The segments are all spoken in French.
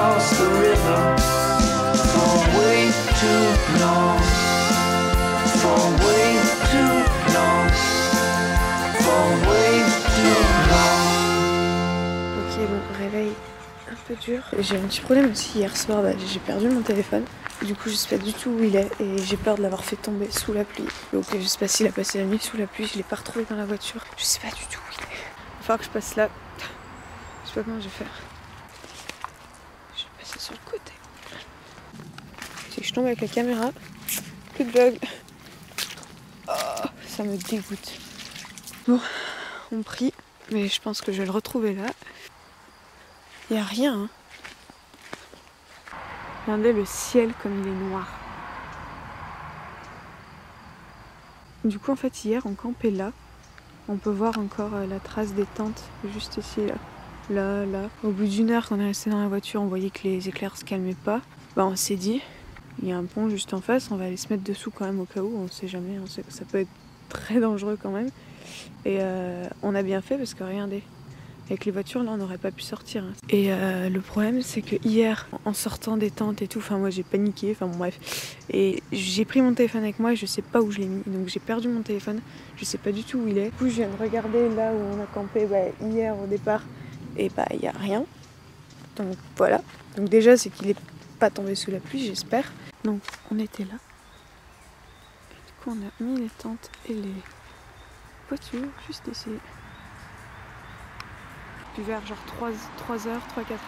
across the river for way too long, for way too long, for way too long. Ok, bon, réveil un peu dur. J'ai un petit problème aussi hier soir, j'ai perdu mon téléphone. Du coup, je sais pas du tout où il est et j'ai peur de l'avoir fait tomber sous la pluie. Donc, je sais pas s'il a passé la nuit sous la pluie, je l'ai pas retrouvé dans la voiture. Je sais pas du tout où il est. Il va falloir que je passe là. Je sais pas comment je vais faire. Je vais passer sur le côté. Si je tombe avec la caméra, plus de vlog. Oh, ça me dégoûte. Bon, on prie, mais je pense que je vais le retrouver là. Il y a rien, hein. Regardez le ciel comme il est noir. Du coup, en fait, hier, on campait là. On peut voir encore la trace des tentes juste ici, là. Là, là. Au bout d'une heure, quand on est resté dans la voiture, on voyait que les éclairs se calmaient pas. Bah, on s'est dit, il y a un pont juste en face, on va aller se mettre dessous quand même au cas où. On sait jamais, on sait que ça peut être très dangereux quand même. Et on a bien fait parce que regardez. Avec les voitures, là, on n'aurait pas pu sortir. Et le problème, c'est que hier, en sortant des tentes et tout, enfin, moi, j'ai paniqué, enfin, bon, bref. Et j'ai pris mon téléphone avec moi et je sais pas où je l'ai mis. Donc, j'ai perdu mon téléphone. Je sais pas du tout où il est. Du coup, je viens de regarder là où on a campé hier au départ. Et il y a rien. Donc, voilà. Donc, déjà, c'est qu'il est pas tombé sous la pluie, j'espère. Donc, on était là. Et du coup, on a mis les tentes et les voitures juste ici. Puis vers genre 3h, 3-4h,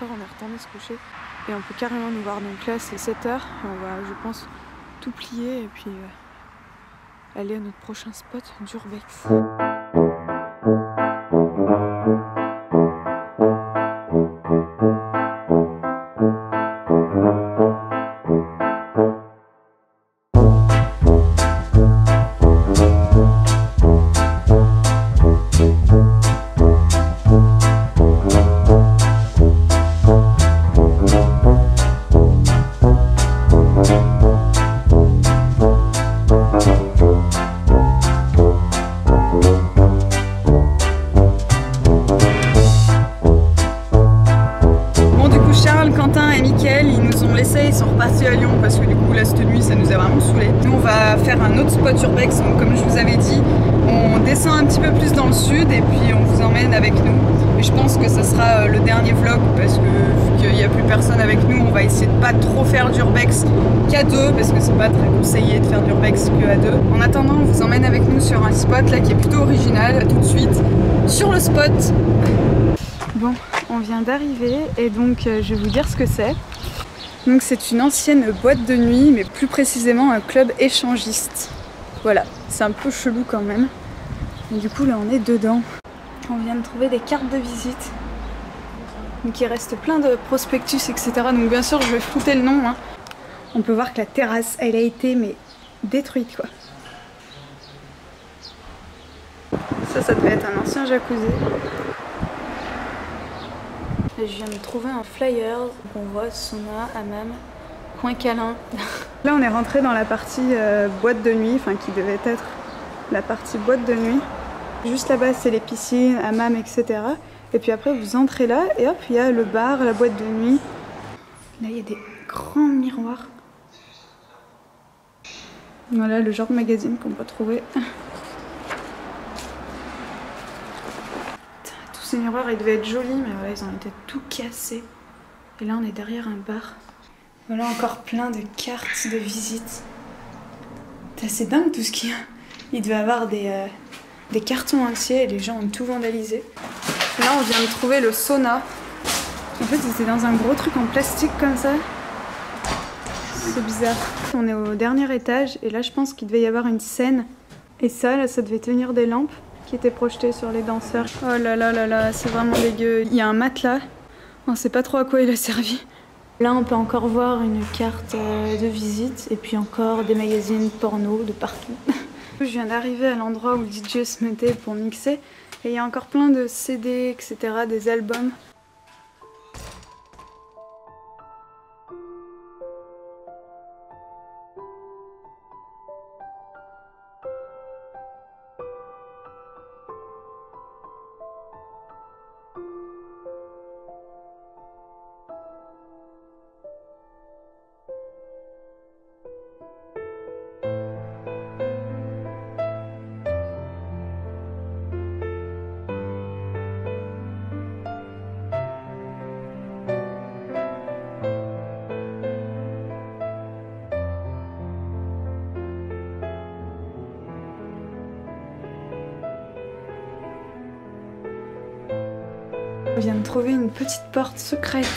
on est retourné se coucher. Et on peut carrément nous voir. Donc là, c'est 7h. On va, je pense, tout plier et puis aller à notre prochain spot d'Urbex. Ils sont repartis à Lyon parce que du coup là cette nuit ça nous a vraiment saoulé. Nous on va faire un autre spot Urbex, donc comme je vous avais dit on descend un petit peu plus dans le sud et puis on vous emmène avec nous. Et je pense que ça sera le dernier vlog parce que vu qu'il n'y a plus personne avec nous, on va essayer de pas trop faire d'Urbex qu'à deux parce que c'est pas très conseillé de faire d'Urbex qu'à deux. En attendant on vous emmène avec nous sur un spot là qui est plutôt original. Tout de suite sur le spot. Bon, on vient d'arriver et donc je vais vous dire ce que c'est. Donc c'est une ancienne boîte de nuit, mais plus précisément un club échangiste. Voilà, c'est un peu chelou quand même. Et du coup là on est dedans. On vient de trouver des cartes de visite. Donc il reste plein de prospectus, etc. Donc bien sûr je vais flouter le nom. Hein. On peut voir que la terrasse, elle a été mais détruite quoi. Ça devait être un ancien jacuzzi. Et je viens de trouver un flyer, on voit sauna, hammam, coin câlin. Là on est rentré dans la partie boîte de nuit, enfin qui devait être la partie boîte de nuit. Juste là-bas c'est les piscines, hammam, etc. Et puis après vous entrez là et hop il y a le bar, la boîte de nuit. Là il y a des grands miroirs. Voilà le genre de magazine qu'on peut trouver. Ces miroirs ils devaient être jolis mais voilà ils ont été tout cassés. Et là on est derrière un bar. Voilà encore plein de cartes de visite. C'est assez dingue tout ce qu'il y a. Il devait y avoir des cartons entiers et les gens ont tout vandalisé. Là on vient de trouver le sauna. En fait c'était dans un gros truc en plastique comme ça. C'est bizarre. On est au dernier étage et là je pense qu'il devait y avoir une scène. Et ça là ça devait tenir des lampes qui étaient projetées sur les danseurs. Oh là là là là, c'est vraiment dégueu. Il y a un matelas. On sait pas trop à quoi il a servi. Là on peut encore voir une carte de visite et puis encore des magazines porno de partout. Je viens d'arriver à l'endroit où le DJ se mettait pour mixer et il y a encore plein de CD, etc., des albums. On vient de trouver une petite porte secrète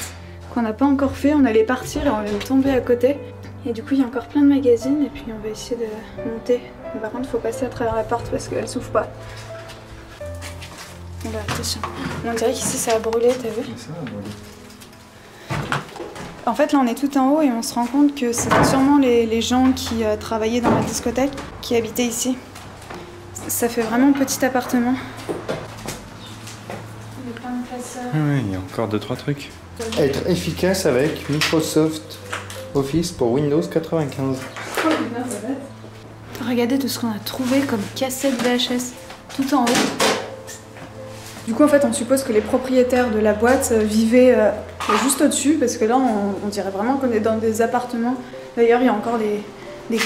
qu'on n'a pas encore fait. On allait partir et on vient de tomber à côté. Et du coup il y a encore plein de magazines et puis on va essayer de monter. Mais par contre il faut passer à travers la porte parce qu'elle s'ouvre pas. Bon bah attention. On dirait qu'ici ça a brûlé, t'as vu? Ça a brûlé. En fait là on est tout en haut et on se rend compte que c'était sûrement les gens qui travaillaient dans la discothèque qui habitaient ici. Ça fait vraiment petit appartement. Il y a plein de classeurs. Oui, il y a encore 2-3 trucs. Être efficace avec Microsoft Office pour Windows 95. Regardez tout ce qu'on a trouvé comme cassette VHS tout en haut. Du coup en fait on suppose que les propriétaires de la boîte vivaient juste au-dessus parce que là on dirait vraiment qu'on est dans des appartements. D'ailleurs il y a encore des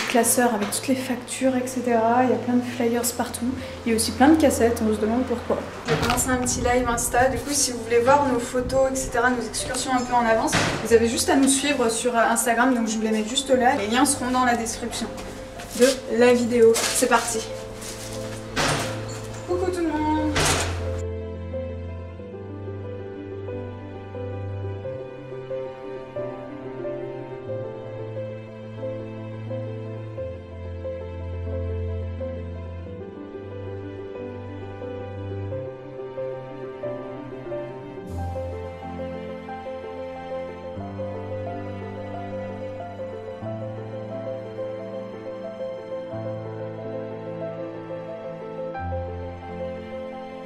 classeurs avec toutes les factures, etc. Il y a plein de flyers partout. Il y a aussi plein de cassettes, on se demande pourquoi. Je vais commencer un petit live Insta. Du coup, si vous voulez voir nos photos, etc., nos excursions un peu en avance, vous avez juste à nous suivre sur Instagram. Donc je vous les mets juste là. Les liens seront dans la description de la vidéo. C'est parti. Coucou tout le monde.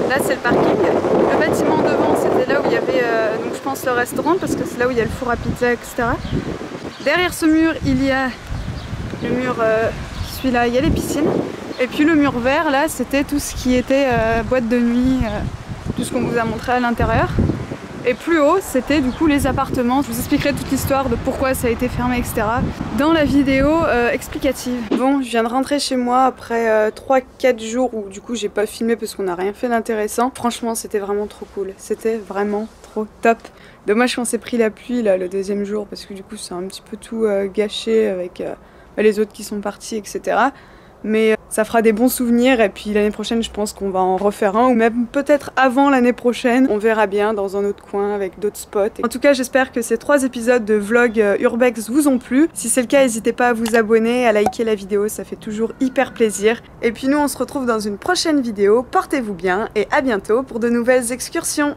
Là c'est le parking, le bâtiment devant c'était là où il y avait donc je pense le restaurant parce que c'est là où il y a le four à pizza, etc. Derrière ce mur il y a le mur, celui-là il y a les piscines. Et puis le mur vert là c'était tout ce qui était boîte de nuit, tout ce qu'on vous a montré à l'intérieur. Et plus haut c'était du coup les appartements. Je vous expliquerai toute l'histoire de pourquoi ça a été fermé, etc. dans la vidéo explicative. Bon, je viens de rentrer chez moi après 3-4 jours où du coup j'ai pas filmé parce qu'on n'a rien fait d'intéressant. Franchement c'était vraiment trop cool, c'était vraiment trop top. Dommage qu'on s'est pris la pluie là le deuxième jour parce que du coup c'est un petit peu tout gâché avec les autres qui sont partis, etc. Mais ça fera des bons souvenirs et puis l'année prochaine je pense qu'on va en refaire un ou même peut-être avant l'année prochaine. On verra bien dans un autre coin avec d'autres spots. En tout cas j'espère que ces 3 épisodes de vlog Urbex vous ont plu. Si c'est le cas n'hésitez pas à vous abonner, à liker la vidéo, ça fait toujours hyper plaisir. Et puis nous on se retrouve dans une prochaine vidéo. Portez-vous bien et à bientôt pour de nouvelles excursions.